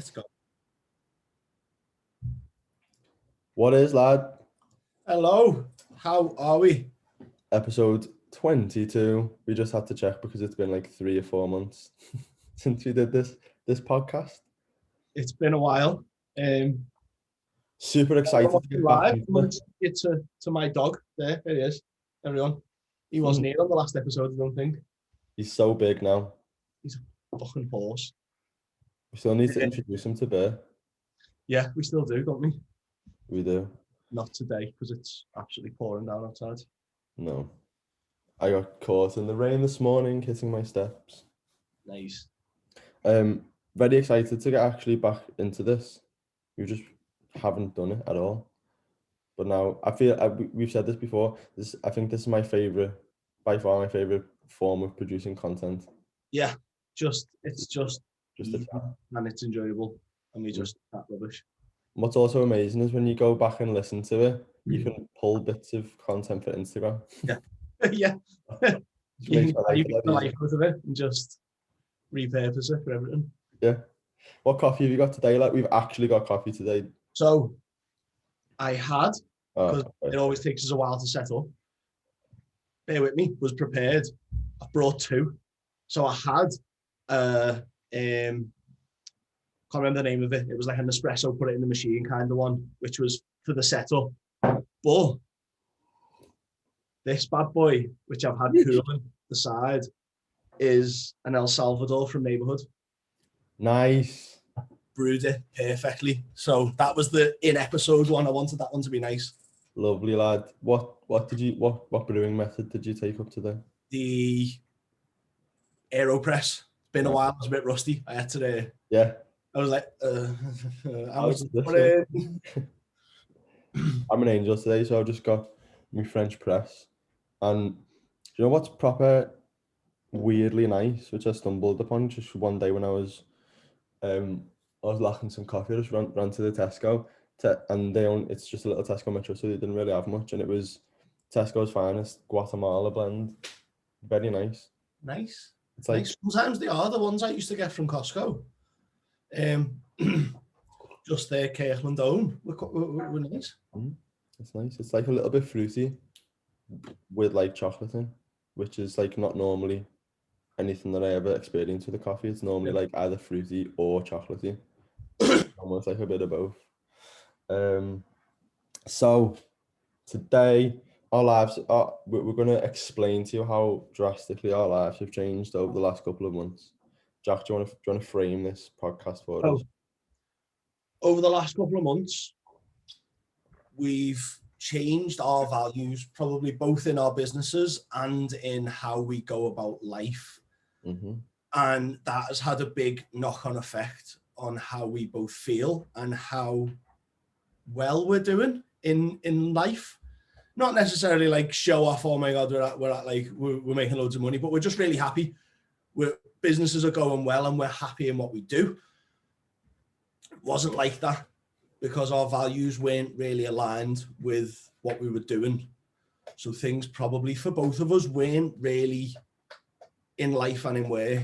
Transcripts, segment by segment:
Let's go. What is, lad? Hello. How are we? Episode 22. We just had to check because it's been like 3 or 4 months since we did this podcast. It's been a while. Super excited to get back live. into it. It's to my dog. There he is. Everyone. He wasn't here on the last episode, I don't think. He's so big now. He's a fucking horse. We still need to introduce him to Bear. Yeah, we still do, don't we? We do. Not today, because it's absolutely pouring down outside. No. I got caught in the rain this morning, hitting my steps. Nice. Very excited to get actually back into this. We just haven't done it at all. But now I feel we've said this before. I think this is by far my favorite form of producing content. Yeah, it's just Just and it's enjoyable, and we just chat rubbish. What's also amazing is when you go back and listen to it, you can pull bits of content for Instagram. Yeah, yeah. You can make the life out of it and just repurpose it for everything. Yeah. What coffee have you got today? Like, we've actually got coffee today. So I had, because it always takes us a while to settle. Bear with me, was prepared. I brought two. So I had, can't remember the name of it. It was like an espresso, put it in the machine kind of one, which was for the setup. But this bad boy, which I've had cooling the side, is an El Salvador from Neighborhood. Nice. Brewed it perfectly. So that was the in episode one. I wanted that one to be nice. Lovely, lad. What brewing method did you take up today? The AeroPress. Been a while. I was a bit rusty. I had to. Yeah. I was like, I'm an angel today, so I've just got my French press. And do you know what's proper weirdly nice, which I stumbled upon just one day when I was lacking some coffee. I just ran to the Tesco, and it's just a little Tesco Metro, so they didn't really have much, and it was Tesco's finest Guatemala blend. Very nice. Nice. It's like sometimes they are the ones I used to get from Costco. Just their Kirkland own were nice. It's nice. It's like a little bit fruity with like chocolate in, which is like not normally anything that I ever experience with a coffee. It's normally like either fruity or chocolatey. Almost like a bit of both. So today our lives are, we're going to explain to you how drastically our lives have changed over the last couple of months. Jack, do you want to frame this podcast for us? Over the last couple of months, we've changed our values, probably both in our businesses and in how we go about life. Mm-hmm. And that has had a big knock-on effect on how we both feel and how well we're doing in life. Not necessarily like show off, oh my God, we're making loads of money, but we're just really happy. Businesses are going well and we're happy in what we do. It wasn't like that because our values weren't really aligned with what we were doing. So things probably for both of us weren't really in life and in work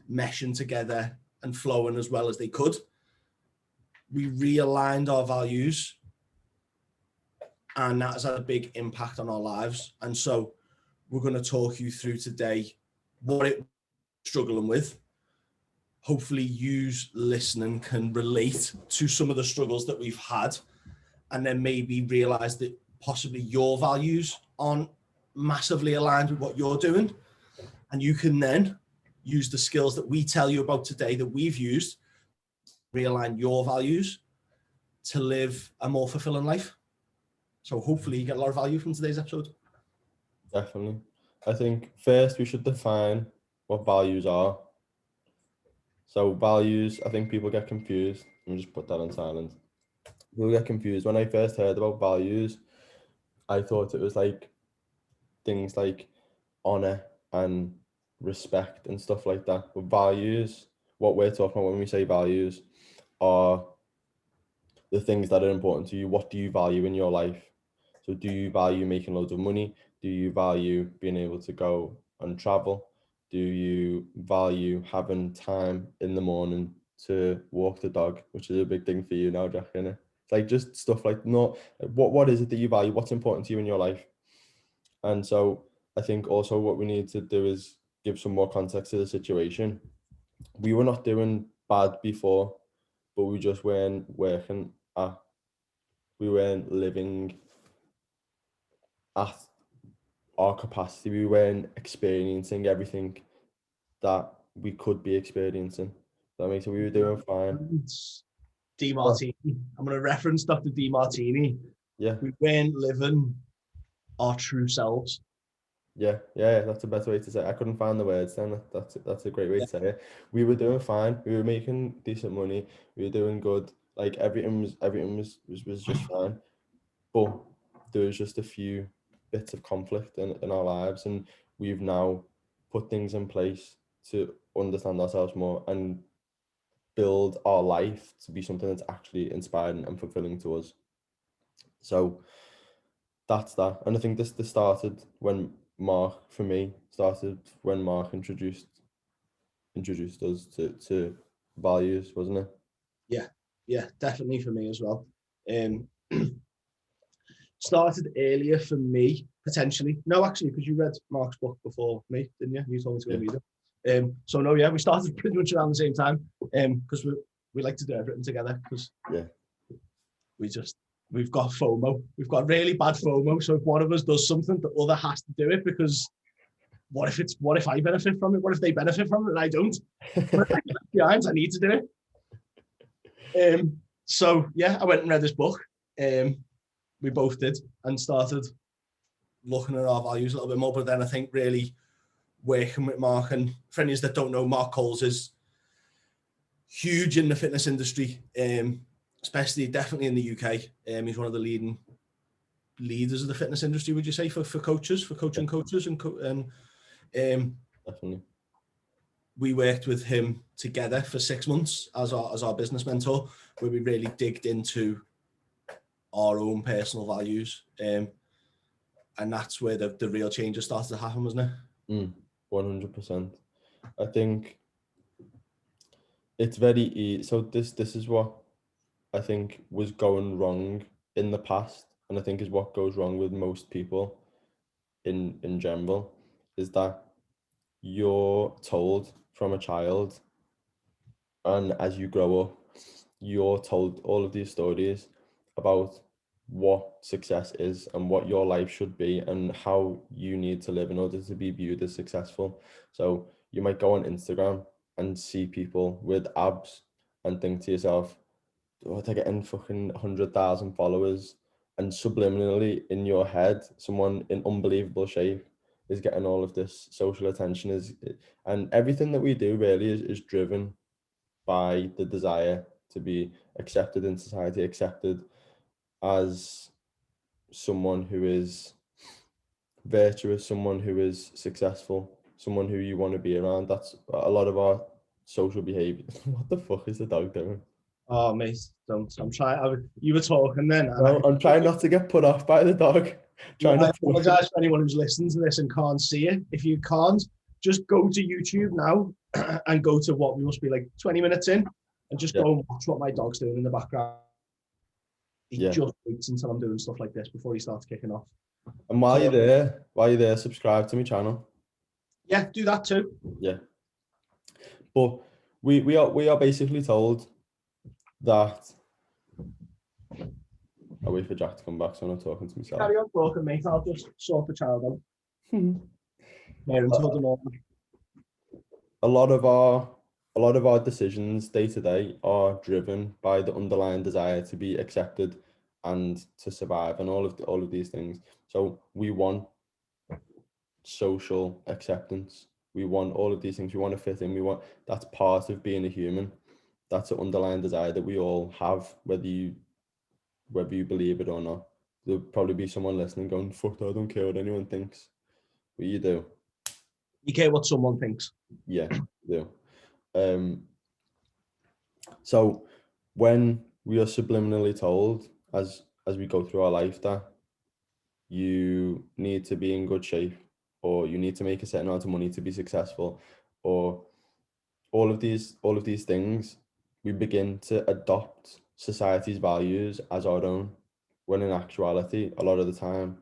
meshing together and flowing as well as they could. We realigned our values and that has had a big impact on our lives. And so we're going to talk you through today what it struggling with. Hopefully yous listening can relate to some of the struggles that we've had and then maybe realize that possibly your values aren't massively aligned with what you're doing. And you can then use the skills that we tell you about today that we've used, realign your values to live a more fulfilling life. So hopefully you get a lot of value from today's episode. Definitely. I think first we should define what values are. So values, I think people get confused. Let me just put that on silent. People get confused. When I first heard about values, I thought it was like things like honor and respect and stuff like that. But values, what we're talking about when we say values, are the things that are important to you. What do you value in your life? So do you value making loads of money? Do you value being able to go and travel? Do you value having time in the morning to walk the dog, which is a big thing for you now, Jack, isn't it? It's like just stuff like, no, what is it that you value? What's important to you in your life? And so I think also what we need to do is give some more context to the situation. We were not doing bad before, but we just weren't we weren't living at our capacity. We weren't experiencing everything that we could be experiencing. That makes it, we were doing fine. DeMartini. I'm going to reference Dr. DeMartini. Yeah. We weren't living our true selves. Yeah, that's the best way to say it. I couldn't find the words then. That's a great way to say it. We were doing fine. We were making decent money. We were doing good. Like everything was just fine. But there was just a few bits of conflict in our lives, and we've now put things in place to understand ourselves more and build our life to be something that's actually inspiring and fulfilling to us. So that's that. And I think this started when Mark introduced us to values, wasn't it? Yeah, definitely for me as well. Started earlier for me, potentially. No, actually, because you read Mark's book before me, didn't you? You told me to go read it. So no, yeah, we started pretty much around the same time. Because we like to do everything together. Because we've got FOMO. We've got really bad FOMO. So if one of us does something, the other has to do it, because what if I benefit from it? What if they benefit from it and I don't? Behind, I need to do it. So yeah, I went and read this book. We both did, and started looking at our values a little bit more. But then I think really working with Mark, and for any that don't know, Mark Coles is huge in the fitness industry, especially definitely in the UK. He's one of the leading leaders of the fitness industry, would you say, for coaches, for coaching coaches, and definitely. We worked with him together for 6 months as our business mentor, where we really digged into our own personal values, and that's where the real changes started to happen, wasn't it? 100%. I think it's very easy. So this is what I think was going wrong in the past, and I think is what goes wrong with most people in general, is that you're told from a child, and as you grow up, you're told all of these stories about what success is and what your life should be and how you need to live in order to be viewed as successful. So you might go on Instagram and see people with abs and think to yourself, oh, they're getting fucking 100,000 followers, and subliminally in your head, someone in unbelievable shape is getting all of this social attention. And everything that we do really is driven by the desire to be accepted in society, accepted as someone who is virtuous, someone who is successful, someone who you want to be around. That's a lot of our social behavior. What the fuck is the dog doing? Oh, mate, don't. I'm trying. You were talking then. No, I'm trying not to get put off by the dog. I apologize for anyone who's listening to this and can't see it. If you can't, just go to YouTube now and go to what we must be like 20 minutes in, and just go and watch what my dog's doing in the background. He just waits until I'm doing stuff like this before he starts kicking off. And while you're there, subscribe to my channel. Yeah, do that too. Yeah. But we are basically told that. I'll wait for Jack to come back, so I'm not talking to myself. Carry on talking, mate. I'll just sort the child out. A lot of our decisions day to day are driven by the underlying desire to be accepted and to survive, and all of these things. So we want social acceptance. We want all of these things. We want to fit in. That's part of being a human. That's an underlying desire that we all have, whether you believe it or not. There'll probably be someone listening going, fuck that, I don't care what anyone thinks. But you do. You care what someone thinks. Yeah, you do. So when we are subliminally told as we go through our life that you need to be in good shape, or you need to make a certain amount of money to be successful, or all of these things, we begin to adopt society's values as our own, when in actuality, a lot of the time,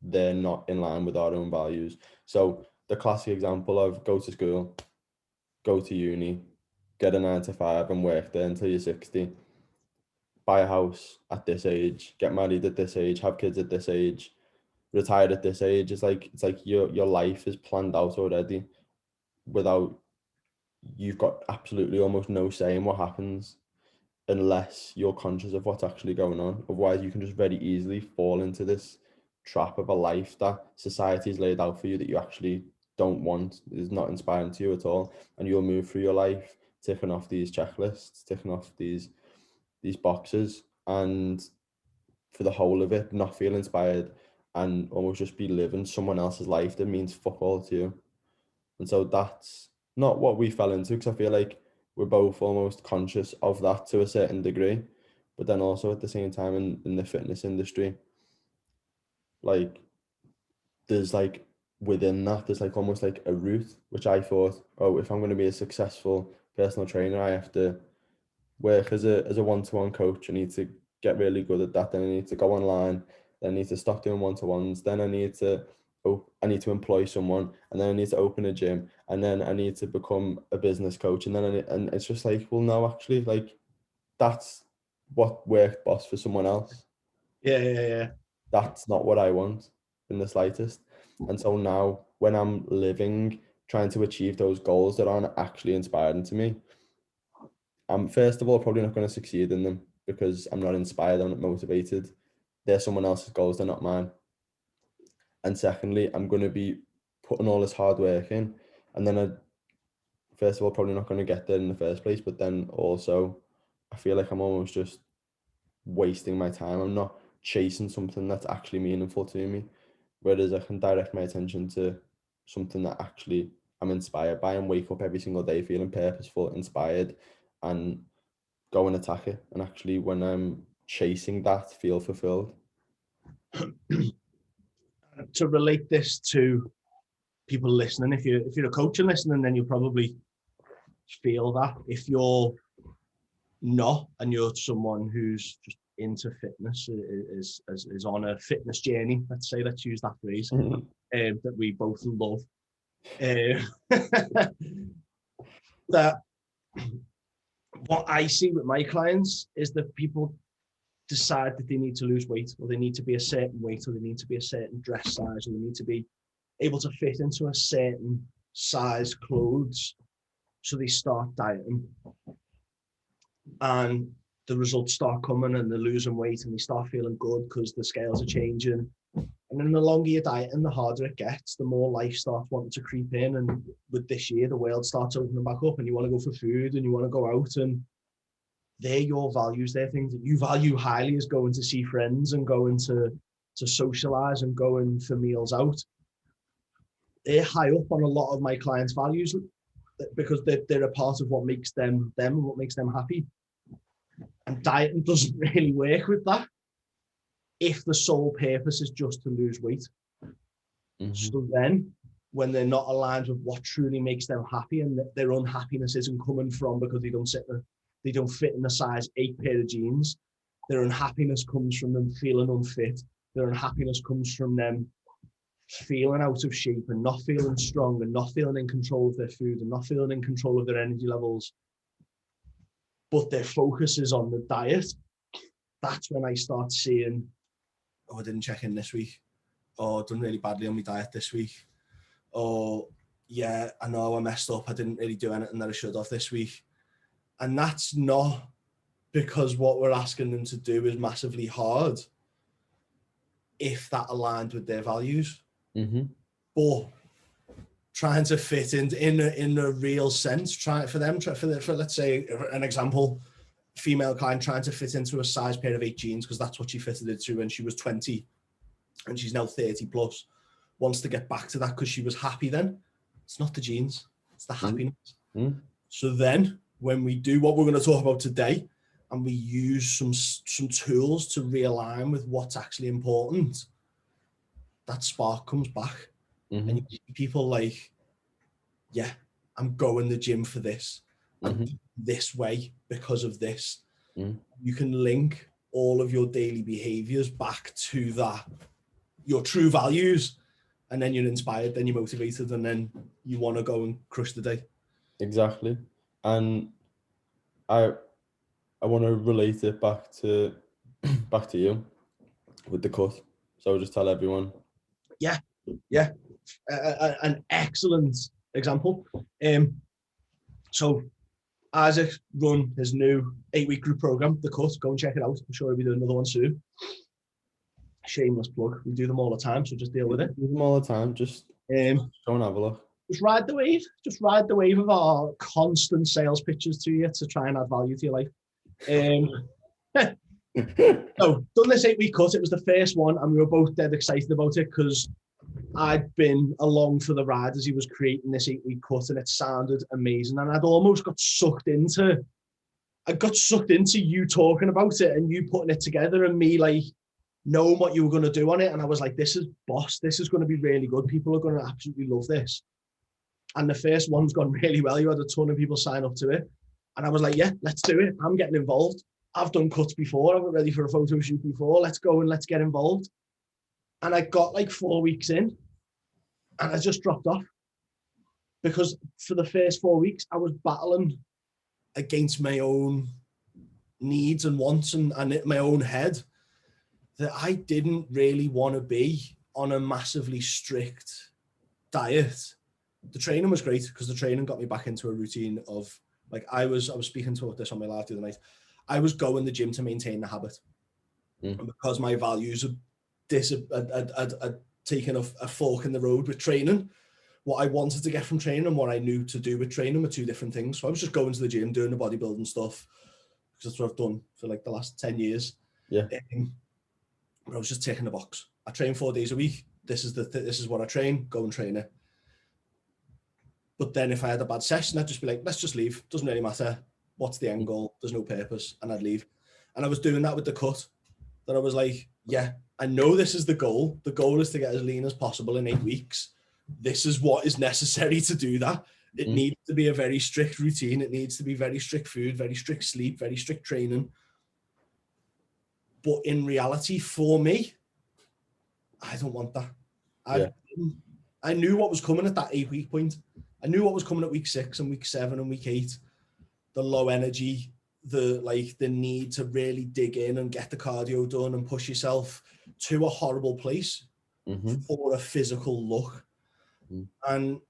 they're not in line with our own values. So the classic example of go to school, go to uni, get a 9 to 5 and work there until you're 60, buy a house at this age, get married at this age, have kids at this age, retire at this age. It's like your life is planned out already, without, you've got absolutely almost no say in what happens unless you're conscious of what's actually going on. Otherwise, you can just very easily fall into this trap of a life that society's laid out for you that you actually don't want, is not inspiring to you at all, and you'll move through your life ticking off these checklists, ticking off these boxes, and for the whole of it not feel inspired and almost just be living someone else's life that means fuck all to you. And so that's not what we fell into, because I feel like we're both almost conscious of that to a certain degree, but then also at the same time in the fitness industry, like there's like within that there's like almost like a route, which I thought, oh, if I'm going to be a successful personal trainer, I have to work as a one-to-one coach. I need to get really good at that. Then I need to go online. Then I need to stop doing one-to-ones. Then I need to employ someone, and then I need to open a gym, and then I need to become a business coach, and then and it's just like, well, no, actually, like that's what worked best for someone else. Yeah. That's not what I want in the slightest. And so now when I'm living, trying to achieve those goals that aren't actually inspiring to me, I'm first of all probably not going to succeed in them because I'm not inspired, I'm not motivated. They're someone else's goals, they're not mine. And secondly, I'm going to be putting all this hard work in, and then first of all, probably not going to get there in the first place, but then also I feel like I'm almost just wasting my time. I'm not chasing something that's actually meaningful to me, whereas I can direct my attention to something that actually I'm inspired by and wake up every single day feeling purposeful, inspired, and go and attack it. And actually, when I'm chasing that, feel fulfilled. To relate this to people listening, if you're a coach and listening, then you'll probably feel that. If you're not, and you're someone who's just into fitness, is on a fitness journey, let's use that phrase, that we both love, that what I see with my clients is that people decide that they need to lose weight, or they need to be a certain weight, or they need to be a certain dress size, or they need to be able to fit into a certain size clothes. So they start dieting, and the results start coming, and they're losing weight, and they start feeling good because the scales are changing. And then the longer you diet and the harder it gets, the more life starts wanting to creep in. And with this year, the world starts opening back up, and you want to go for food, and you want to go out, and they're your values. They're things that you value highly, is going to see friends and going to socialize and going for meals out. They're high up on a lot of my clients' values because they're a part of what makes them and what makes them happy. And dieting doesn't really work with that if the sole purpose is just to lose weight. Mm-hmm. So then when they're not aligned with what truly makes them happy, and their unhappiness isn't coming from because they don't fit in a size 8 pair of jeans, their unhappiness comes from them feeling unfit. Their unhappiness comes from them feeling out of shape and not feeling strong and not feeling in control of their food and not feeling in control of their energy levels. But their focus is on the diet. That's when I start seeing, oh, I didn't check in this week. Oh, I've done really badly on my diet this week. Oh, yeah, I know I messed up. I didn't really do anything that I should have this week. And that's not because what we're asking them to do is massively hard if that aligned with their values. Mm-hmm. But trying to fit in a real sense, for let's say an example, female client trying to fit into a size pair of 8 jeans because that's what she fitted into when she was 20 and she's now 30 plus, wants to get back to that because she was happy then. It's not the jeans, it's the happiness. Mm-hmm. So then when we do what we're going to talk about today and we use some tools to realign with what's actually important, that spark comes back. Mm-hmm. And you see people like, yeah, I'm going to the gym for this. I'm eating this way because of this. Mm. You can link all of your daily behaviors back to that, your true values, and then you're inspired, then you're motivated, and then you want to go and crush the day. Exactly. And I want to relate it back to you with the cut. So just tell everyone. Yeah. An excellent example. So Isaac run his new 8-week group program, The Cut. Go and check it out. I'm sure he'll be doing another one soon. Shameless plug. We do them all the time, so just deal with it. Do them all the time. Just go and have a look. Just ride the wave. Just ride the wave of our constant sales pitches to you to try and add value to your life. So, done this 8-week cut. It was the first one, and we were both dead excited about it because I'd been along for the ride as he was creating this 8-week cut, and it sounded amazing. And I'd almost got sucked into you talking about it and you putting it together, and me like knowing what you were going to do on it. And I was like, this is boss. This is going to be really good. People are going to absolutely love this. And the first one's gone really well. You had a ton of people sign up to it. And I was like, yeah, let's do it. I'm getting involved. I've done cuts before. I was ready for a photo shoot before. Let's go and let's get involved. And I got like 4 weeks in and I just dropped off because for the first 4 weeks, I was battling against my own needs and wants and my own head that I didn't really want to be on a massively strict diet. The training was great because the training got me back into a routine of like, I was speaking about this on my live the other night. I was going to the gym to maintain the habit. And because my values had taken a fork in the road with training, what I wanted to get from training and what I knew to do with training were two different things. So I was just going to the gym, doing the bodybuilding stuff, because that's what I've done for like the last 10 years. Yeah. But I was just ticking the box. I train 4 days a week. This is what I train, go and train it. But then if I had a bad session, I'd just be like, let's just leave. Doesn't really matter. What's the end goal? There's no purpose. And I'd leave. And I was doing that with the cut. That I was like, yeah, I know this is the goal. The goal is to get as lean as possible in 8 weeks. This is what is necessary to do that. It needs to be a very strict routine. It needs to be very strict food, very strict sleep, very strict training. But in reality, for me, I don't want that. I knew what was coming at that 8-week point. I knew what was coming at week 6 and week 7 and week 8. The low energy, the need to really dig in and get the cardio done and push yourself to a horrible place for a physical look. And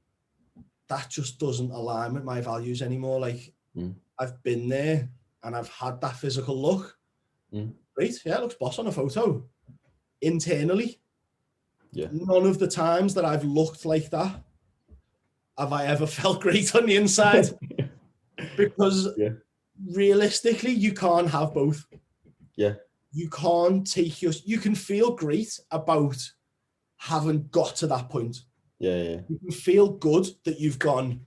that just doesn't align with my values anymore. Like I've been there and I've had that physical look. Great. Yeah, it looks boss on a photo. Internally, none of the times that I've looked like that have I ever felt great on the inside. Because realistically, you can't have both. Yeah. You can't you can feel great about having got to that point. Yeah. You can feel good that you've gone,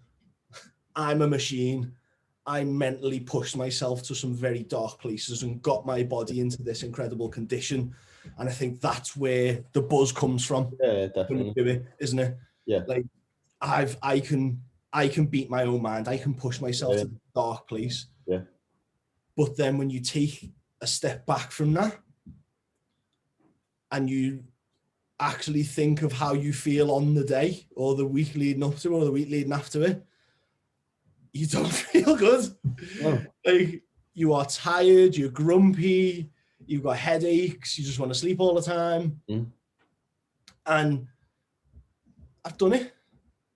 I'm a machine. I mentally pushed myself to some very dark places and got my body into this incredible condition. And I think that's where the buzz comes from. Yeah, definitely. When you do it, isn't it? Yeah. Like I can beat my own mind. I can push myself to the dark place. Yeah. But then when you take a step back from that and you actually think of how you feel on the day or the week leading up to or the week leading after it, you don't feel good. No. Like you are tired, you're grumpy, you've got headaches, you just want to sleep all the time. And I've done it.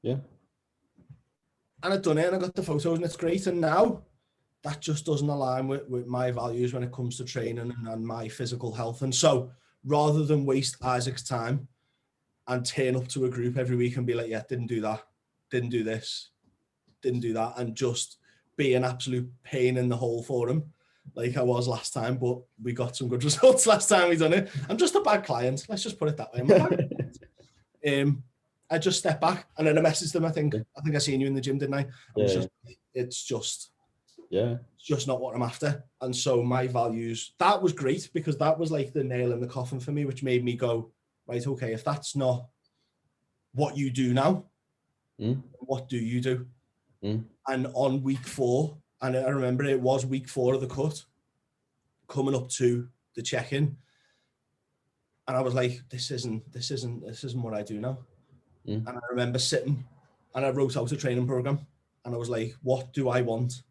Yeah. And I've done it and I got the photos and it's great. And now that just doesn't align with my values when it comes to training and my physical health. And so rather than waste Isaac's time and turn up to a group every week and be like, yeah, didn't do that, didn't do this, didn't do that, and just be an absolute pain in the hole for him like I was last time, but we got some good results last time we done it. I'm just a bad client. Let's just put it that way. I just stepped back and then I messaged them. I think I seen you in the gym, didn't I? It's just not what I'm after. And so my values, that was great because that was like the nail in the coffin for me, which made me go, right, okay, if that's not what you do now, what do you do? And on week 4, And I remember it was week 4 of the cut, coming up to the check-in, and I was like, this isn't what I do now. And I remember sitting and I wrote out a training program, and I was like, what do I want?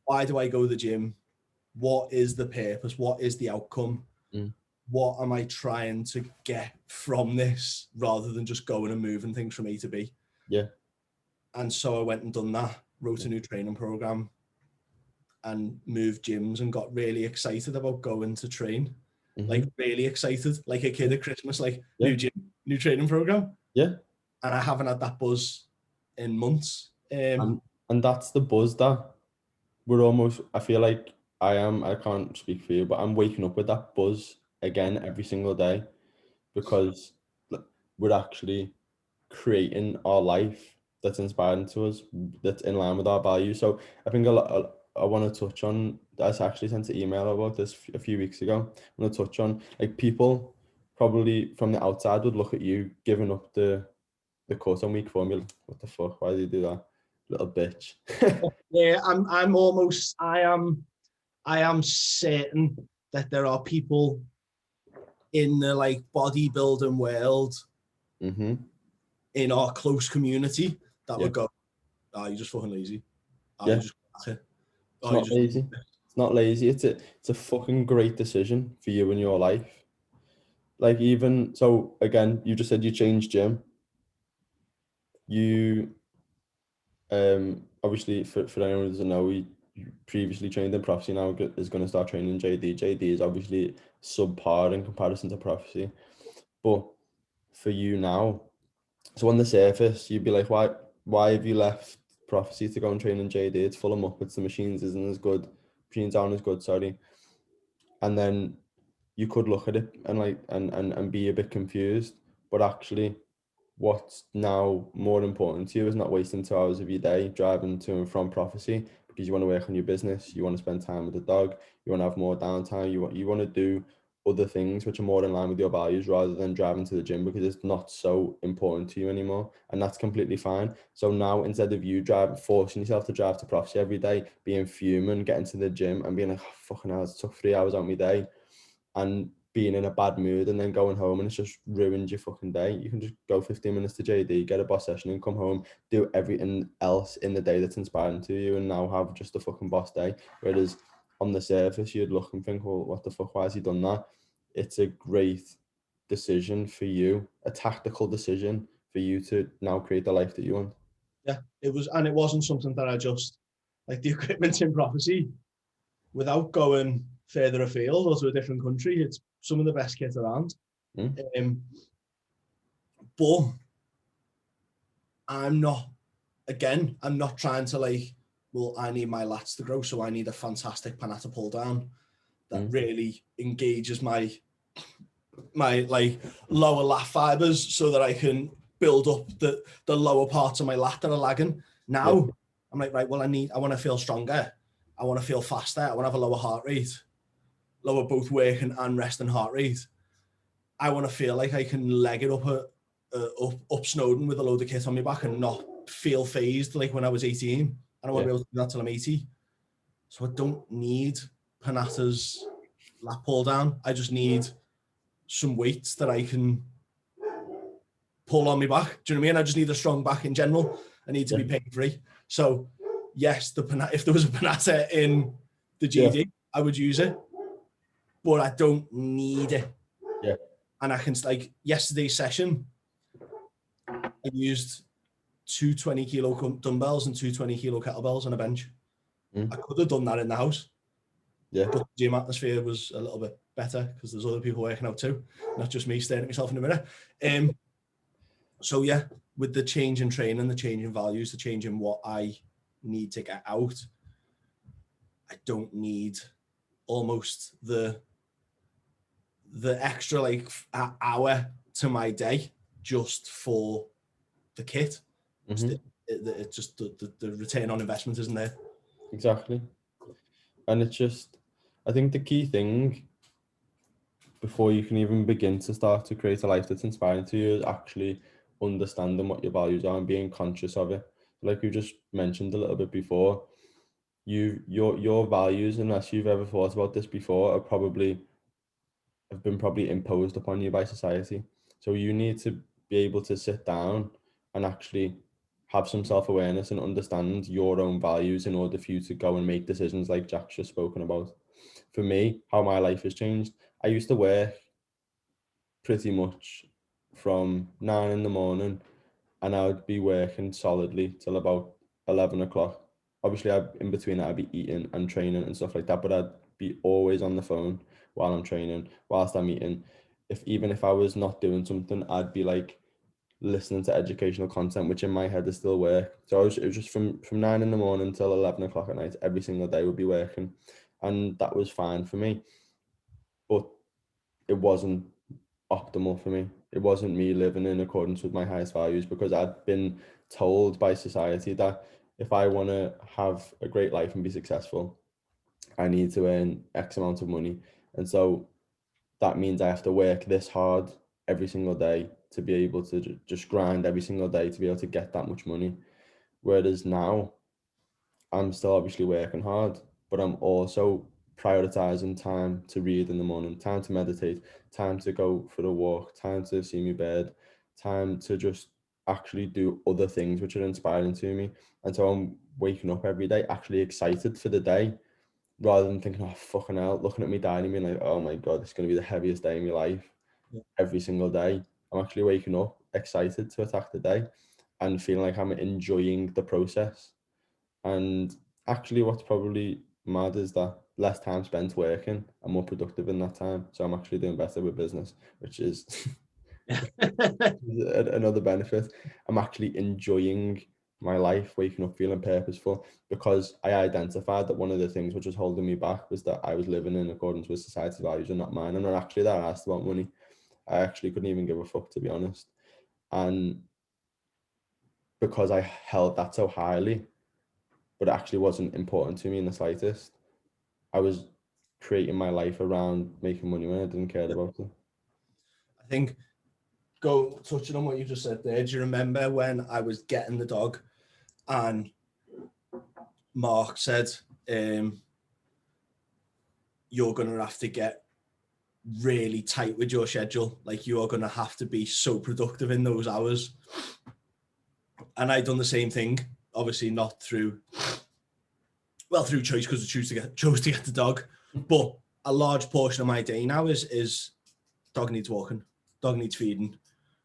Why do I go to the gym? What is the purpose? What is the outcome? What am I trying to get from this, rather than just going and moving things from A to B? Yeah. And so I went and done that, wrote a new training program, and moved gyms, and got really excited about going to train. Like really excited, like a kid at Christmas, like new gym, new training program. Yeah. And I haven't had that buzz in months. And that's the buzz that we're almost, I feel like I can't speak for you, but I'm waking up with that buzz again every single day, because we're actually creating our life that's inspiring to us, that's in line with our values. So I think I want to touch on, I actually sent an email about this a few weeks ago. I want to touch on, like, people probably from the outside would look at you giving up the cut on week 4 and be like, what the fuck, why do you do that, little bitch? Yeah, I am certain that there are people in the like bodybuilding world, in our close community, that would go, you're just fucking lazy. It's not lazy. It's not lazy. It's a fucking great decision for you in your life. Like, even so, again, you just said you changed gym. You obviously, for anyone who doesn't know, you previously trained in Prophecy, now is going to start training JD. JD is obviously subpar in comparison to Prophecy, but for you now, so on the surface, you'd be like, why have you left Prophecy to go and train in JD? It's full of muppets. The machines isn't as good. Machines aren't as good. Sorry. And then you could look at it and like and be a bit confused, but actually, what's now more important to you is not wasting 2 hours of your day driving to and from Prophecy, because you want to work on your business, you want to spend time with the dog, you want to have more downtime, you want to do other things which are more in line with your values, rather than driving to the gym because it's not so important to you anymore. And that's completely fine. So now, instead of you forcing yourself to drive to Prophecy every day, being fuming, getting to the gym and being like, oh, fucking hell, it took 3 hours out of my day, and being in a bad mood and then going home and it's just ruined your fucking day, you can just go 15 minutes to JD, get a boss session and come home, do everything else in the day that's inspiring to you, and now have just a fucking boss day. Whereas on the surface, you'd look and think, well, what the fuck, why has he done that? It's a great decision for you, a tactical decision for you to now create the life that you want. Yeah, it was, and it wasn't something that I just, like the equipment in Prophecy, without going further afield or to a different country, it's some of the best kit around. But I'm not trying to like, well, I need my lats to grow, so I need a fantastic Panatta pull down that really engages my like lower lat fibers, so that I can build up the lower parts of my lat that are lagging. Now I'm like, right, well, I want to feel stronger, I want to feel faster, I want to have a lower heart rate, lower both working and resting heart rate. I want to feel like I can leg it up Snowdon with a load of kit on my back and not feel phased like when I was 18. I don't want to be able to do that till I'm 80. So I don't need Panatta's lat pull down. I just need some weights that I can pull on my back. Do you know what I mean? I just need a strong back in general. I need to be pain free. So yes, if there was a Panatta in the GD, I would use it, but I don't need it. Yeah. And I can, like yesterday's session, I used 2 20-kilo dumbbells and 2 20-kilo kettlebells on a bench. I could have done that in the house. Yeah. But the gym atmosphere was a little bit better because there's other people working out too, not just me staring at myself in the mirror. So yeah, with the change in training, the change in values, the change in what I need to get out, I don't need almost the extra like hour to my day just for the kit. It's just the return on investment isn't there. Exactly. And it's just, I think the key thing before you can even begin to start to create a life that's inspiring to you is actually understanding what your values are and being conscious of it. Like we just mentioned a little bit before, your values, unless you've ever thought about this before, have been imposed upon you by society. So you need to be able to sit down and actually have some self-awareness and understand your own values in order for you to go and make decisions like Jack's just spoken about. For me, how my life has changed, I used to work pretty much from 9 in the morning, and I would be working solidly till about 11 o'clock. Obviously, in between that, I'd be eating and training and stuff like that, but I'd be always on the phone while I'm training, whilst I'm eating. Even if I was not doing something, I'd be like listening to educational content, which in my head is still work. So it was just from 9 in the morning till 11 o'clock at night, every single day would be working. And that was fine for me. But it wasn't optimal for me. It wasn't me living in accordance with my highest values, because I'd been told by society that if I want to have a great life and be successful, I need to earn X amount of money. And so that means I have to work this hard every single day to be able to just grind every single day to be able to get that much money. Whereas now, I'm still obviously working hard, but I'm also prioritizing time to read in the morning, time to meditate, time to go for a walk, time to see my bird, time to just actually do other things which are inspiring to me. And so I'm waking up every day actually excited for the day, rather than thinking, oh, fucking hell, looking at me diary, being like, oh my God, it's going to be the heaviest day in my life. Yeah. Every single day. I'm actually waking up excited to attack the day and feeling like I'm enjoying the process. And actually, what's probably mad is that less time spent working, I'm more productive in that time. So I'm actually doing better with business, which is another benefit. I'm actually enjoying my life, waking up feeling purposeful, because I identified that one of the things which was holding me back was that I was living in accordance with society's values and not mine. And not actually that I asked about money. I actually couldn't even give a fuck, to be honest. And because I held that so highly, but it actually wasn't important to me in the slightest, I was creating my life around making money when I didn't care about it. I think, touching on what you just said there, do you remember when I was getting the dog and Mark said, you're going to have to get really tight with your schedule. Like, you are going to have to be so productive in those hours. And I done the same thing, obviously not through choice, because I chose to get the dog. But a large portion of my day now is dog needs walking, dog needs feeding,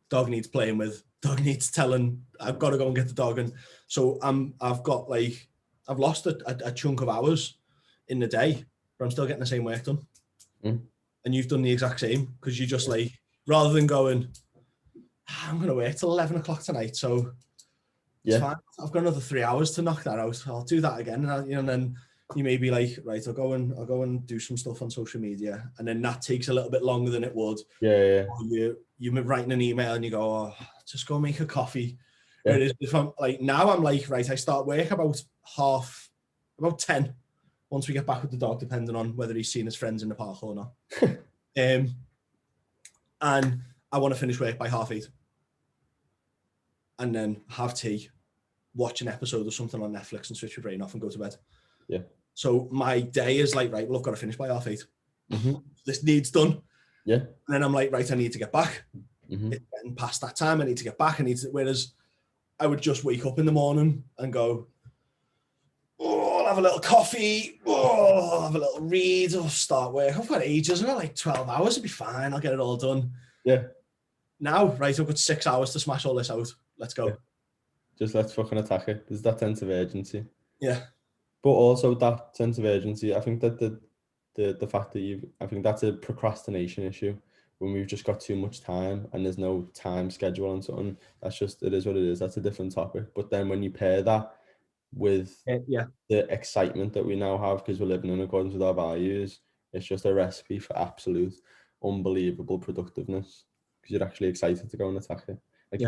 dog needs playing with, dog needs telling, I've got to go and get the dog. And so I've lost a chunk of hours in the day, but I'm still getting the same work done. And you've done the exact same, because you just like, rather than going, I'm going to wait till 11 o'clock tonight, so it's fine. I've got another 3 hours to knock that out. I'll do that again. And then you may be like, right, I'll go and do some stuff on social media. And then that takes a little bit longer than it would. Yeah. You're writing an email and you go, oh, just go make a coffee. Yeah. Whereas if I'm like, now I'm like, right, I start work about 10, once we get back with the dog, depending on whether he's seen his friends in the park or not. And I want to finish work by 8:30. And then have tea, watch an episode of something on Netflix and switch your brain off and go to bed. Yeah. So my day is like, right, well, I've got to finish by 8:30. This needs done. Yeah. And then I'm like, right, I need to get back. Mm-hmm. It's getting past that time. I need to get back. Whereas I would just wake up in the morning and go, oh, I'll have a little coffee. Oh, I'll have a little read. I'll start work. I've got ages. I've got like 12 hours. It'll be fine. I'll get it all done. Yeah. Now, right, I've got 6 hours to smash all this out. Let's go. Yeah. Just let's fucking attack it. There's that sense of urgency. Yeah. But also that sense of urgency, I think that the fact that I think that's a procrastination issue, when we've just got too much time and there's no time schedule on something. That's just, it is what it is. That's a different topic. But then when you pair that with the excitement that we now have because we're living in accordance with our values, it's just a recipe for absolute unbelievable productiveness, because you're actually excited to go and attack it. Like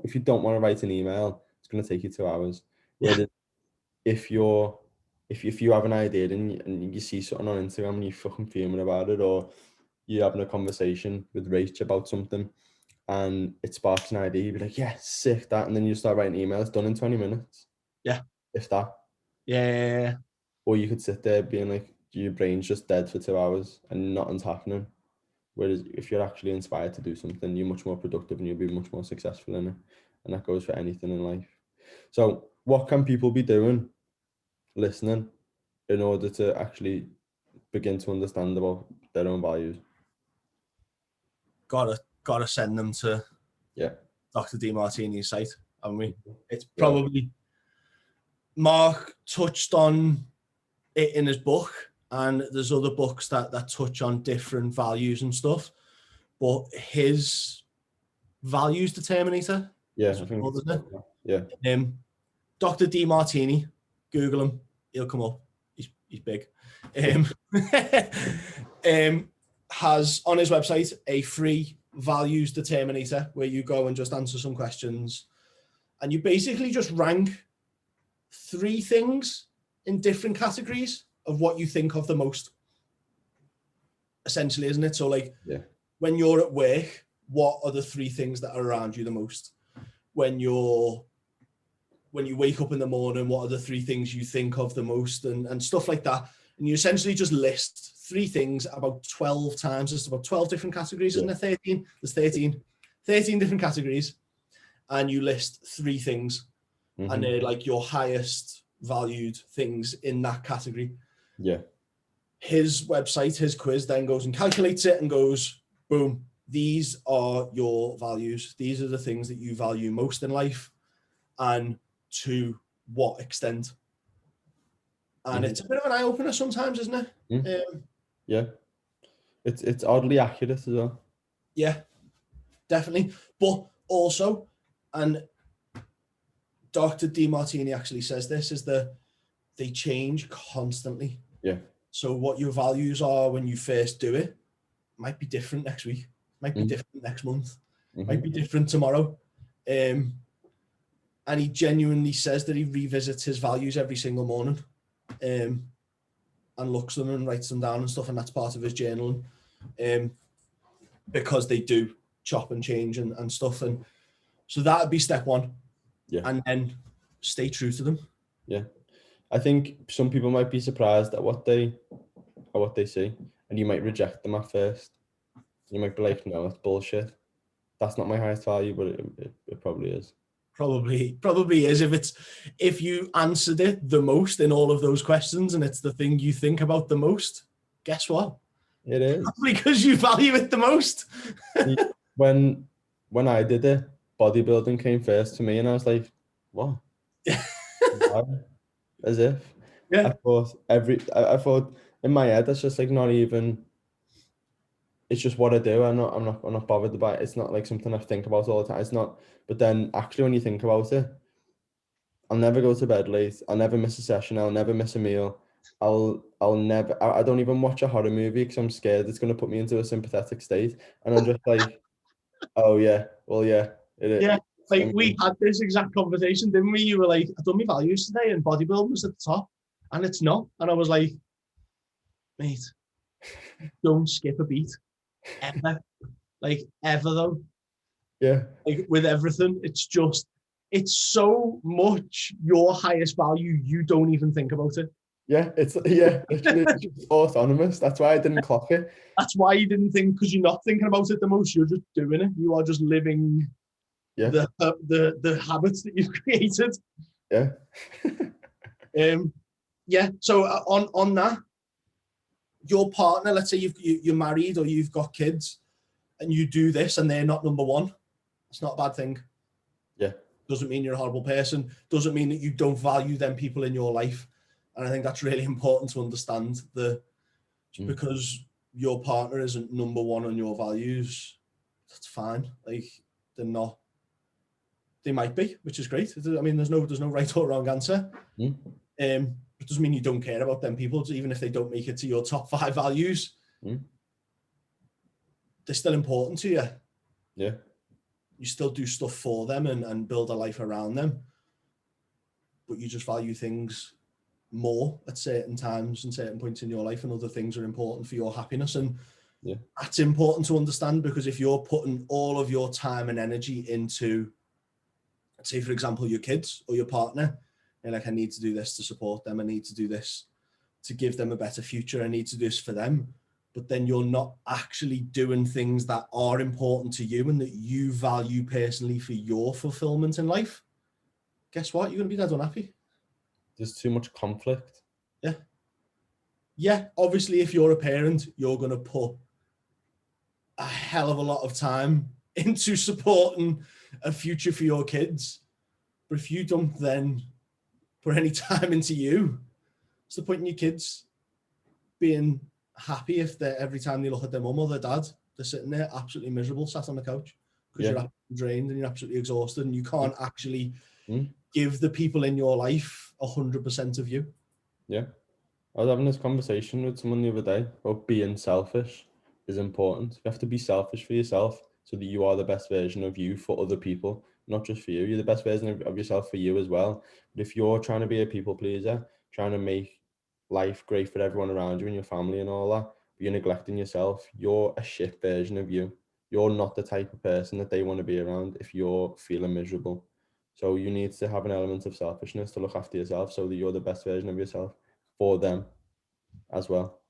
if you don't want to write an email, it's going to take you 2 hours. Whereas if you have an idea and you see something on Instagram and you're fucking fuming about it, or you're having a conversation with Rach about something and it sparks an idea, you'd be like, yeah, sick, that, and then you start writing emails, done in 20 minutes. Yeah. If that. Yeah. Or you could sit there being like, your brain's just dead for 2 hours and nothing's happening. Whereas if you're actually inspired to do something, you're much more productive and you'll be much more successful in it. And that goes for anything in life. So what can people be doing, listening, in order to actually begin to understand about their own values? Gotta send them to Dr. Demartini's site, haven't we? It's probably, Mark touched on it in his book, and there's other books that touch on different values and stuff, but his values determinator, I think Dr. Demartini, Google him, he'll come up. He's big. Has on his website a free values determinator where you go and just answer some questions, and you basically just rank 3 things in different categories of what you think of the most, essentially, isn't it? So like, when you're at work, what are the 3 things that are around you the most? When you wake up in the morning, what are the 3 things you think of the most, and stuff like that. And you essentially just list 3 things about 12 times. There's about 12 different categories, isn't there? 13? There's 13 different categories, and you list 3 things, and they're like your highest valued things in that category. His website, his quiz then goes and calculates it and goes, boom, these are your values. These are the things that you value most in life, and to what extent. And it's a bit of an eye-opener sometimes, isn't it? It's oddly accurate as well. Yeah, definitely. But also, and Dr. Demartini actually says this, is that they change constantly. So what your values are when you first do it might be different next week, might be different next month, might be different tomorrow. And he genuinely says that he revisits his values every single morning, and looks them and writes them down and stuff, and that's part of his journaling, because they do chop and change and stuff. And so that would be step 1. And then stay true to them. I think some people might be surprised at what they see, and you might reject them at first. You might be like, no, it's bullshit. That's not my highest value, but it probably is. Probably is if you answered it the most in all of those questions, and it's the thing you think about the most. Guess what? It is because you value it the most. when I did it, bodybuilding came first to me, and I was like, what? As if I thought in my head, that's just like not even. It's just what I do. I'm not bothered about it. It's not like something I think about all the time. It's not. But then actually, when you think about it, I'll never go to bed late. I'll never miss a session. I'll never miss a meal. I'll never. I don't even watch a horror movie because I'm scared it's going to put me into a sympathetic state. And I'm just like, oh yeah, well yeah, it is. Yeah, like we had this exact conversation, didn't we? You were like, I've done my values today, and bodybuilding was at the top, and it's not. And I was like, mate, don't skip a beat, ever, like ever though. Like with everything, it's so much your highest value, you don't even think about it. It's autonomous. That's why I didn't clock it. That's why you didn't think, because you're not thinking about it the most. You're just doing it. You are just living the habits that you've created. So on that, your partner, let's say you're married or you've got kids, and you do this, and they're not number 1. It's not a bad thing. Doesn't mean you're a horrible person. Doesn't mean that you don't value them people in your life. And I think that's really important to understand, because your partner isn't number 1 on your values, that's fine. Like, they're not. They might be, which is great. I mean, there's no right or wrong answer. It doesn't mean you don't care about them people, even if they don't make it to your top 5 values. They're still important to you. You still do stuff for them and build a life around them, but you just value things more at certain times and certain points in your life, and other things are important for your happiness. And that's important to understand, because if you're putting all of your time and energy into, say for example, your kids or your partner, you're like, I need to do this to support them, I need to do this to give them a better future. I need to do this for them. But then you're not actually doing things that are important to you and that you value personally for your fulfillment in life. Guess what? You're going to be dead unhappy. There's too much conflict. Yeah, obviously, if you're a parent, you're going to put a hell of a lot of time into supporting a future for your kids. But if you don't then put any time into you, what's the point in your kids being happy if they're every time they look at their mum or their dad, they're sitting there absolutely miserable, sat on the couch because you're absolutely drained and you're absolutely exhausted and you can't actually give the people in your life 100% of you. Yeah. I was having this conversation with someone the other day about being selfish is important. You have to be selfish for yourself so that you are the best version of you for other people, not just for you. You're the best version of yourself for you as well. But if you're trying to be a people pleaser, trying to make life great for everyone around you and your family and all that, but you're neglecting yourself, you're a shit version of you. You're not the type of person that they want to be around if you're feeling miserable. So you need to have an element of selfishness to look after yourself so that you're the best version of yourself for them as well.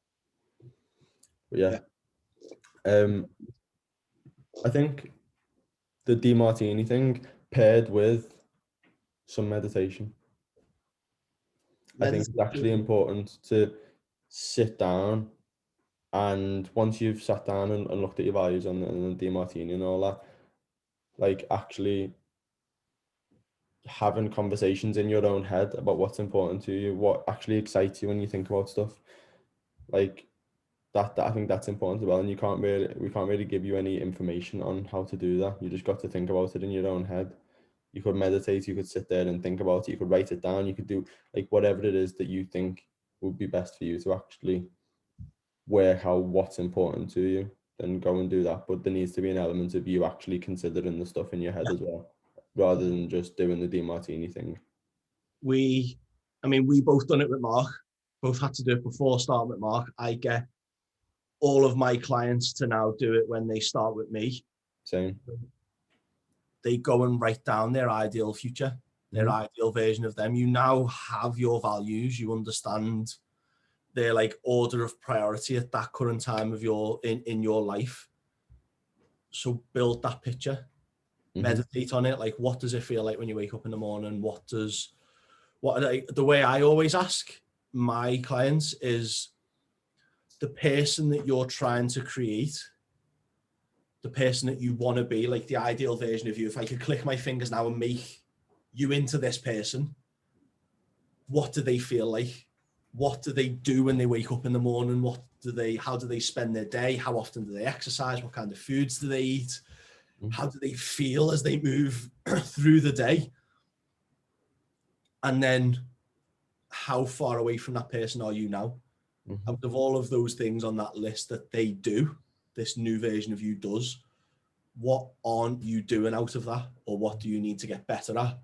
But yeah. I think the DeMartini thing paired with some meditation. I think it's actually important to sit down, and once you've sat down and looked at your values and the DeMartini and all that, like actually having conversations in your own head about what's important to you, what actually excites you when you think about stuff. Like that I think that's important as well. And we can't really give you any information on how to do that. You just got to think about it in your own head. You could meditate, you could sit there and think about it, you could write it down, you could do like whatever it is that you think would be best for you to actually work out what's important to you, then go and do that. But there needs to be an element of you actually considering the stuff in your head as well, rather than just doing the DeMartini thing. We both done it with Mark, both had to do it before starting with Mark. I get all of my clients to now do it when they start with me. Same. They go and write down their ideal future, their ideal version of them. You now have your values. You understand their like order of priority at that current time of your in your life. So build that picture, meditate on it. Like, what does it feel like when you wake up in the morning? The way I always ask my clients is the person that you're trying to create, the person that you want to be, like the ideal version of you. If I could click my fingers now and make you into this person, what do they feel like? What do they do when they wake up in the morning? How do they spend their day? How often do they exercise? What kind of foods do they eat? How do they feel as they move through the day? And then how far away from that person are you now? Out of all of those things on that list that they do, this new version of you does, what aren't you doing out of that? Or what do you need to get better at?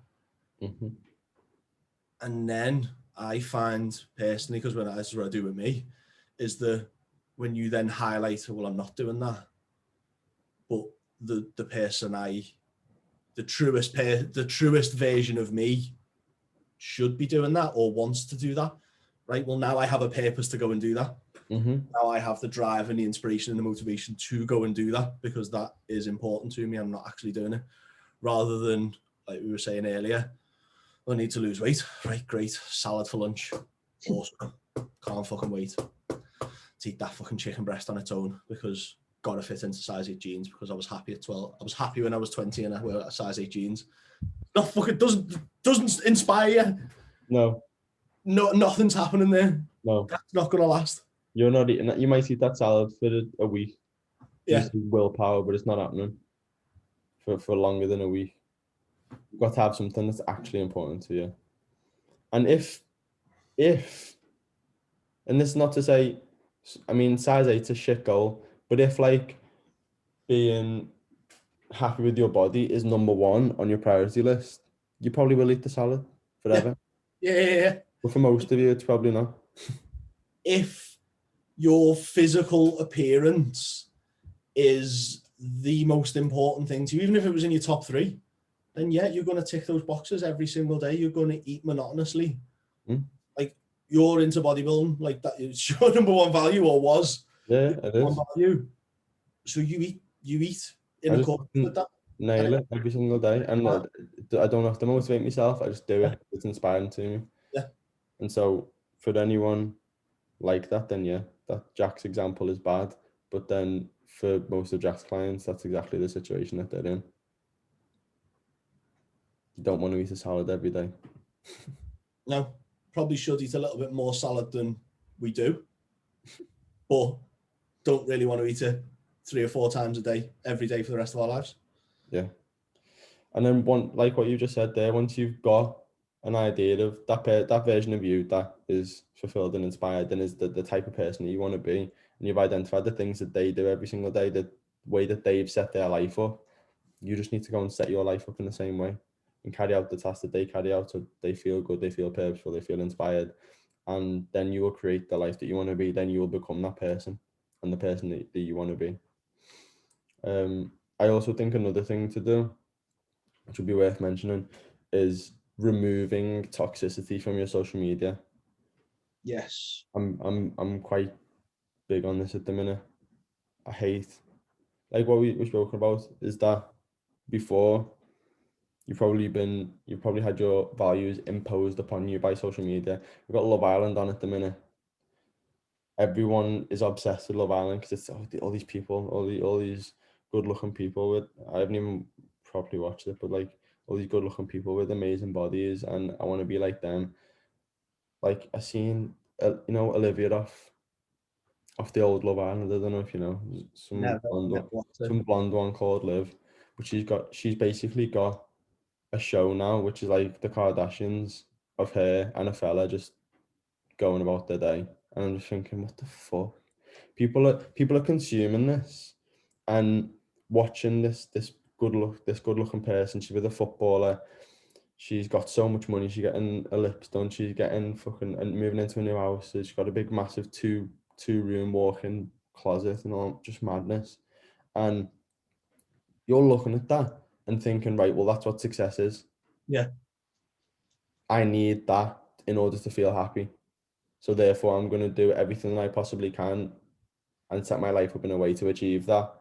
And then I find personally, because this is what I do with me, is when you then highlight, well, I'm not doing that, but the person the truest version of me should be doing that or wants to do that, right? Well, now I have a purpose to go and do that. Now I have the drive and the inspiration and the motivation to go and do that because that is important to me. I'm not actually doing it, rather than, like we were saying earlier, I need to lose weight. Right, great. Salad for lunch. Awesome. Can't fucking wait to eat that fucking chicken breast on its own because gotta fit into size 8 jeans because I was happy at 12. I was happy when I was 20 and I wear a size 8 jeans. No, fucking doesn't inspire you. No, nothing's happening there. No. That's not gonna last. You're not eating that. You might eat that salad for a week. Yeah. Willpower, but it's not happening for longer than a week. You've got to have something that's actually important to you. And if, and this is not to say, I mean, size 8's a shit goal, but if like being happy with your body is number 1 on your priority list, you probably will eat the salad forever. Yeah. But for most of you, it's probably not. If your physical appearance is the most important thing to you, even if it was in your top 3, then yeah, you're going to tick those boxes every single day. You're going to eat monotonously. Like you're into bodybuilding, like that it's your number one value, or was Yeah, your it number is. one value. So you eat in I just accordance with that. nail it every single day, and I don't have to motivate myself. I just do it. It's inspiring to me. Yeah. And so for anyone like that, then yeah, that Jack's example is bad. But then for most of Jack's clients, that's exactly the situation that they're in. You don't want to eat a salad every day. No, probably should eat a little bit more salad than we do, but don't really want to eat it 3 or 4 times a day, every day for the rest of our lives. Yeah. And then like what you just said there, once you've got an idea of that version of you that is fulfilled and inspired and is the type of person that you want to be, and you've identified the things that they do every single day, the way that they've set their life up, you just need to go and set your life up in the same way and carry out the tasks that they carry out so they feel good, they feel purposeful, they feel inspired. And then you will create the life that you want to be. Then you will become that person and the person that you want to be. I also think another thing to do, which would be worth mentioning, is removing toxicity from your social media. Yes. I'm quite big on this at the minute. I hate, like what we've spoken about, is that before you've probably had your values imposed upon you by social media. We've got Love Island on at the minute. Everyone is obsessed with Love Island because it's all these people, all these good looking people with, I haven't even properly watched it, but like all these good looking people with amazing bodies, and I want to be like them. Like I seen Olivia off the old Love Island. I don't know if you know, Never some blonde one called Liv, but she's basically got a show now which is like the Kardashians of her and a fella just going about their day, and I'm just thinking, what the fuck? People are consuming this and watching this good looking person. She's with a footballer. She's got so much money. She's getting a lips done. She's getting fucking and moving into a new house. She's got a big, massive two room walk-in closet and all, just madness. And you're looking at that and thinking, right, well, that's what success is. Yeah. I need that in order to feel happy. So therefore, I'm going to do everything I possibly can and set my life up in a way to achieve that.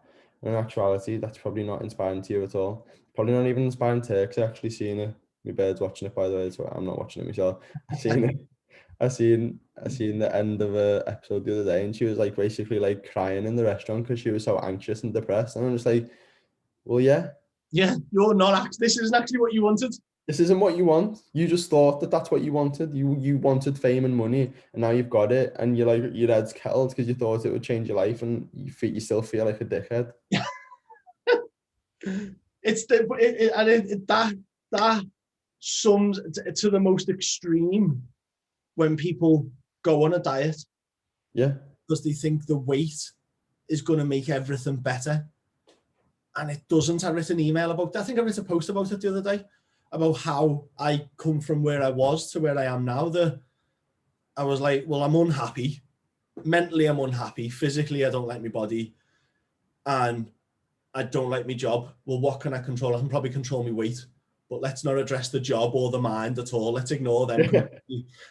In actuality, that's probably not inspiring to you at all. Probably not even inspiring to her, because I actually seen it. My bird's watching it, by the way, so I'm not watching it myself. I seen it. I seen the end of a episode the other day, and she was like basically like crying in the restaurant because she was so anxious and depressed. And I'm just like, well, yeah. Yeah, you're not. This isn't actually what you wanted. This isn't what you want. You just thought that that's what you wanted. You wanted fame and money, and now you've got it, and you're like your head's kettled because you thought it would change your life, and you still feel like a dickhead. It's that sums to the most extreme when people go on a diet. Yeah. Because they think the weight is going to make everything better. And it doesn't. I wrote an email about that. I think I wrote a post about it the other day about how I come from where I was to where I am now. I was like, well, I'm unhappy. Mentally, I'm unhappy. Physically, I don't like my body. And I don't like my job. Well, what can I control? I can probably control my weight. But let's not address the job or the mind at all. Let's ignore them. And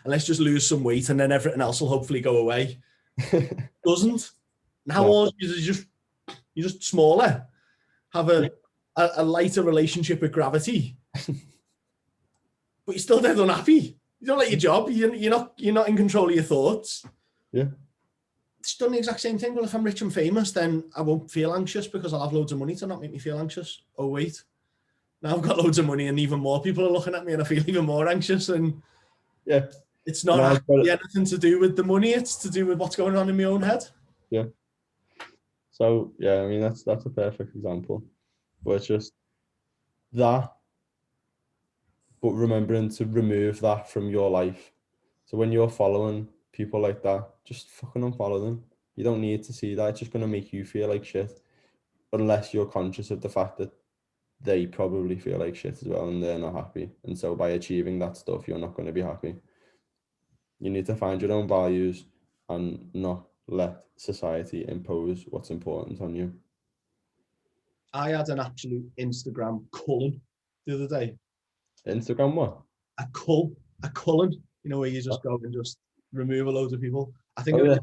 let's just lose some weight, and then everything else will hopefully go away. Doesn't. Now all you're just smaller. Have a lighter relationship with gravity. But you're still dead unhappy. You don't like your job. You're not in control of your thoughts. Yeah. It's done the exact same thing. Well, if I'm rich and famous, then I won't feel anxious because I'll have loads of money to not make me feel anxious. Oh, wait. Now I've got loads of money and even more people are looking at me and I feel even more anxious. And yeah, it's not actually anything to do with the money. It's to do with what's going on in my own head. Yeah. So, yeah, I mean, that's a perfect example. But it's just that, but remembering to remove that from your life. So when you're following people like that, just fucking unfollow them. You don't need to see that. It's just going to make you feel like shit. Unless you're conscious of the fact that they probably feel like shit as well and they're not happy. And so by achieving that stuff, you're not going to be happy. You need to find your own values and not let society impose what's important on you. I had an absolute Instagram culling the other day. Instagram what? A culling. You know, where you just go and just remove a load of people. I think it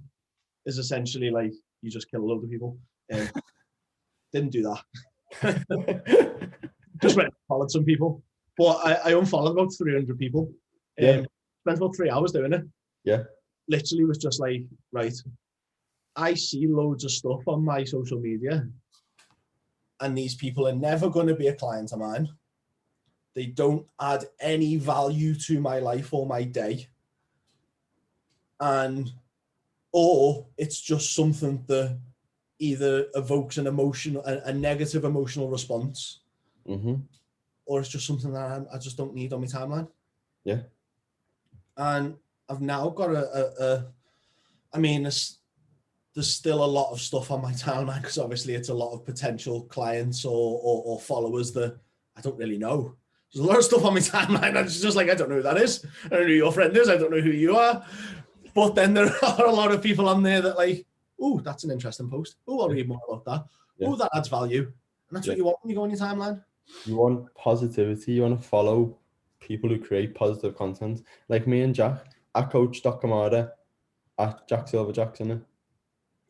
is essentially like you just kill a load of people. Didn't do that. Just went and followed some people. But I unfollowed about 300 people. Yeah. Spent about 3 hours doing it. Yeah. Literally was just like, right, I see loads of stuff on my social media, and these people are never going to be a client of mine. They don't add any value to my life or my day. Or it's just something that either evokes an emotion, a negative emotional response, or it's just something that I just don't need on my timeline. Yeah. And I've now got I mean, there's still a lot of stuff on my timeline because obviously it's a lot of potential clients or followers that I don't really know. There's a lot of stuff on my timeline and it's just like, I don't know who that is. I don't know who your friend is. I don't know who you are. But then there are a lot of people on there that like, oh, that's an interesting post. Oh, I'll read more about that. Yeah. Oh, that adds value. And that's what you want when you go on your timeline. You want positivity. You want to follow people who create positive content. Like me and Jack, I coach Doc Kamada at Jack Silver Jackson.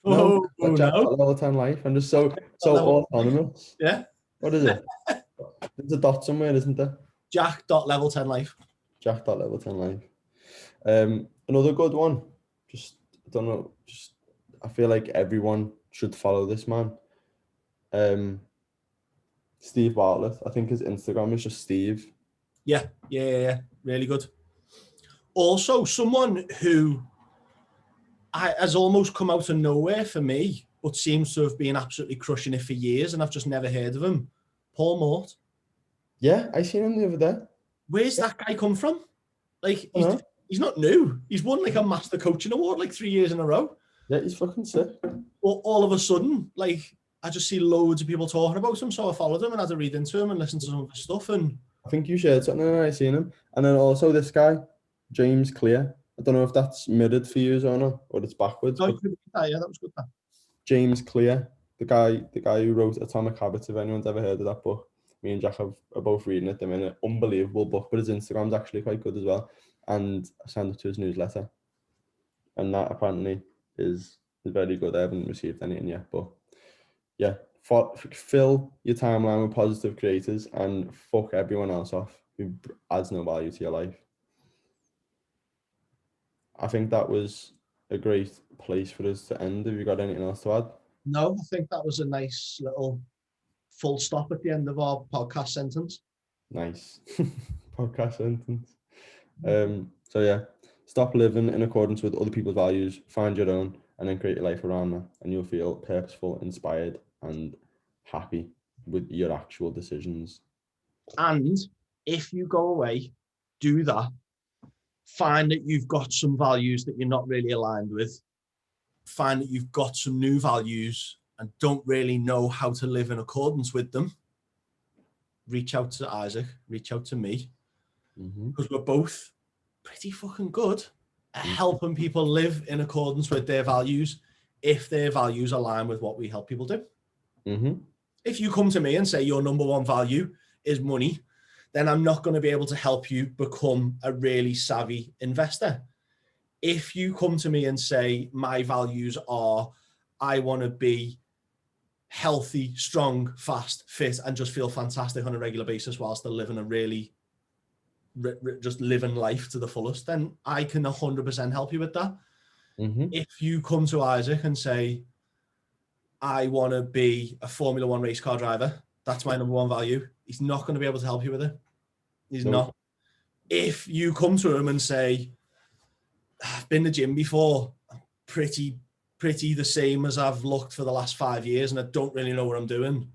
No. Level 10 Life. I'm just so autonomous. Yeah. What is it? There's a dot somewhere, isn't there? Jack.level 10 life. Jack.level 10 life. Another good one. I don't know. I feel like everyone should follow this man. Steve Bartlett. I think his Instagram is just Steve. Yeah. Really good. Also, someone who has almost come out of nowhere for me, but seems to have been absolutely crushing it for years, and I've just never heard of him. Paul Mort. Yeah, I seen him the other day. Where's that guy come from? Like, he's not new. He's won like a Master Coaching Award like 3 years in a row. Yeah, he's fucking sick. Well, all of a sudden, like, I just see loads of people talking about him, so I followed him and had to read into him and listen to some of his stuff. And I think you shared something and I seen him. And then also this guy, James Clear. I don't know if that's mirrored for you or not, or it's backwards. Yeah, that was good. James Clear, the guy who wrote Atomic Habits, if anyone's ever heard of that book. Me and Jack are both reading it at the minute. Unbelievable book, but his Instagram's actually quite good as well. And I signed up to his newsletter. And that apparently is very good. I haven't received anything yet, but yeah, fill your timeline with positive creators and fuck everyone else off who adds no value to your life. I think that was a great place for us to end. Have you got anything else to add? No, I think that was a nice little full stop at the end of our podcast sentence. Nice. Podcast sentence. So yeah, stop living in accordance with other people's values, find your own, and then create your life around that, and you'll feel purposeful, inspired, and happy with your actual decisions. And if you go away, do that, find that you've got some values that you're not really aligned with, find that you've got some new values and don't really know how to live in accordance with them, reach out to Isaac, reach out to me, because we're both pretty fucking good at helping people live in accordance with their values if their values align with what we help people do. If you come to me and say your number one value is money, then I'm not going to be able to help you become a really savvy investor. If you come to me and say my values are, I want to be healthy, strong, fast, fit, and just feel fantastic on a regular basis whilst they're living a really just living life to the fullest, then I can 100% help you with that. If you come to Isaac and say, I want to be a Formula One race car driver, that's my number one value, he's not going to be able to help you with it. He's not. If you come to him and say, I've been to the gym before, I'm pretty the same as I've looked for the last 5 years and I don't really know what I'm doing.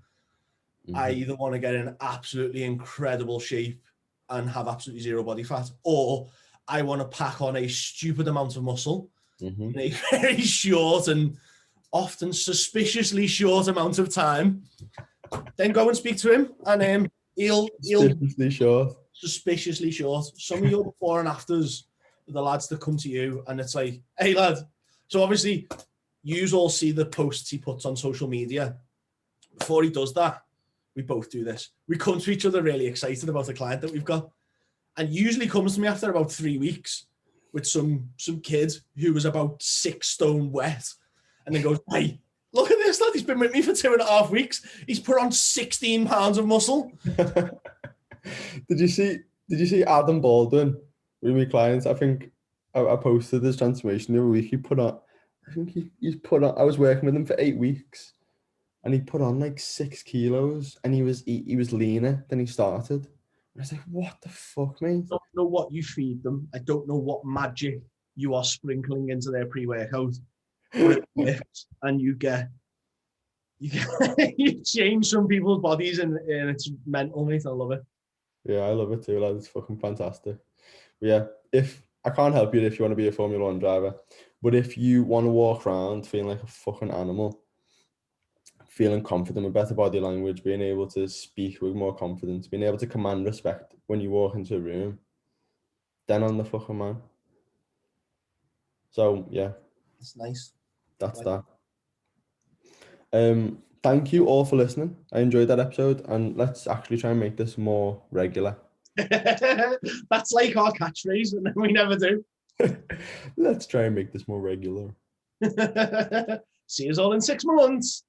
I either want to get in absolutely incredible shape and have absolutely zero body fat, or I want to pack on a stupid amount of muscle in a very short and often suspiciously short amount of time, then go and speak to him, and he'll suspiciously short. Some of your before and afters, the lads that come to you, and it's like, hey lad. So obviously, you all see the posts he puts on social media. Before he does that, we both do this. We come to each other really excited about the client that we've got, and usually comes to me after about 3 weeks with some kid who was about 6 stone wet, and then goes, "Hey, look at this lad. He's been with me for 2.5 weeks. He's put on 16 pounds of muscle." Did you see Adam Baldwin with my clients? I think I posted this transformation the other week. He put on, I think he's put on. I was working with him for 8 weeks, and he put on like 6 kilos, and he was leaner than he started. I was like, what the fuck, mate? I don't know what you feed them. I don't know what magic you are sprinkling into their pre-workout, but it works, and you you change some people's bodies, and it's mental, mate. I love it. Yeah, I love it too, lad. It's fucking fantastic. But yeah, if I can't help you if you want to be a Formula One driver, but if you want to walk around feeling like a fucking animal, feeling confident with better body language, being able to speak with more confidence, being able to command respect when you walk into a room, then I'm the fucking man. So yeah, It's nice. that's that. Thank you all for listening. I enjoyed that episode, and let's actually try and make this more regular. That's like our catchphrase, and we never do. Let's try and make this more regular. See you all in 6 months.